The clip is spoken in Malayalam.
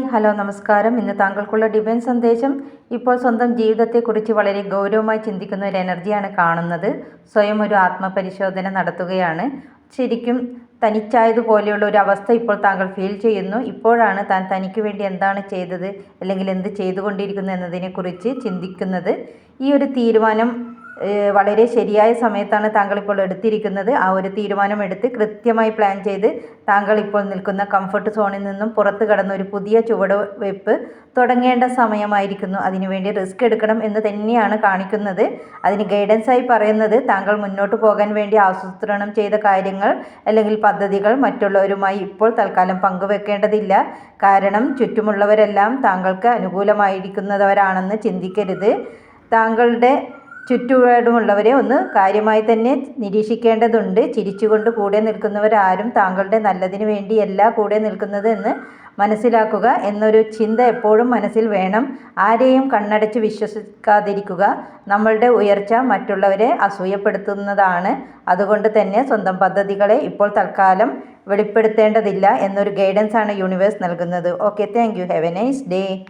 ഹലോ നമസ്കാരം. ഇന്ന് താങ്കൾക്കുള്ള ഡിവൈൻ സന്ദേശം. ഇപ്പോൾ സ്വന്തം ജീവിതത്തെക്കുറിച്ച് വളരെ ഗൗരവമായി ചിന്തിക്കുന്ന ഒരു എനർജിയാണ് കാണുന്നത്. സ്വയം ഒരു ആത്മപരിശോധന നടത്തുകയാണ്. ശരിക്കും തനിച്ചായതുപോലെയുള്ള ഒരു അവസ്ഥ ഇപ്പോൾ താങ്കൾ ഫീൽ ചെയ്യുന്നു. ഇപ്പോഴാണ് താൻ തനിക്ക് വേണ്ടി എന്താണ് ചെയ്തത് അല്ലെങ്കിൽ എന്ത് ചെയ്തുകൊണ്ടിരിക്കുന്നു എന്നതിനെക്കുറിച്ച് ചിന്തിക്കുന്നത്. ഈ ഒരു തീരുമാനം വളരെ ശരിയായ സമയത്താണ് താങ്കൾ ഇപ്പോൾ എടുത്തിരിക്കുന്നത്. ആ ഒരു തീരുമാനം എടുത്ത് കൃത്യമായി പ്ലാൻ ചെയ്ത് താങ്കൾ ഇപ്പോൾ നിൽക്കുന്ന കംഫർട്ട് സോണിൽ നിന്നും പുറത്ത് കടന്ന് ഒരു പുതിയ ചുവടുവയ്പ് തുടങ്ങേണ്ട സമയമായിരിക്കുന്നു. അതിനുവേണ്ടി റിസ്ക് എടുക്കണം എന്ന് തന്നെയാണ് കാണിക്കുന്നത്. അതിന് ഗൈഡൻസായി പറയുന്നത് താങ്കൾ മുന്നോട്ട് പോകാൻ വേണ്ടി ആസൂത്രണം ചെയ്ത കാര്യങ്ങൾ അല്ലെങ്കിൽ പദ്ധതികൾ മറ്റുള്ളവരുമായി ഇപ്പോൾ തൽക്കാലം പങ്കുവെക്കേണ്ടതില്ല. കാരണം ചുറ്റുമുള്ളവരെല്ലാം താങ്കൾക്ക് അനുകൂലമായിരിക്കുന്നവരാണെന്ന് ചിന്തിക്കരുത്. താങ്കളുടെ ചുറ്റുപാടുമുള്ളവരെ ഒന്ന് കാര്യമായി തന്നെ നിരീക്ഷിക്കേണ്ടതുണ്ട്. ചിരിച്ചുകൊണ്ട് കൂടെ നിൽക്കുന്നവരാരും താങ്കളുടെ നല്ലതിന് വേണ്ടിയല്ല കൂടെ നിൽക്കുന്നത് എന്ന് മനസ്സിലാക്കുക എന്നൊരു ചിന്ത എപ്പോഴും മനസ്സിൽ വേണം. ആരെയും കണ്ണടച്ച് വിശ്വസിക്കാതിരിക്കുക. നമ്മളുടെ ഉയർച്ച മറ്റുള്ളവരെ അസൂയപ്പെടുത്തുന്നതാണ്. അതുകൊണ്ട് തന്നെ സ്വന്തം പദ്ധതികളെ ഇപ്പോൾ തൽക്കാലം വെളിപ്പെടുത്തേണ്ടതില്ല എന്നൊരു ഗൈഡൻസ് ആണ് യൂണിവേഴ്സ് നൽകുന്നത്. Okay, thank you. Have A nice day.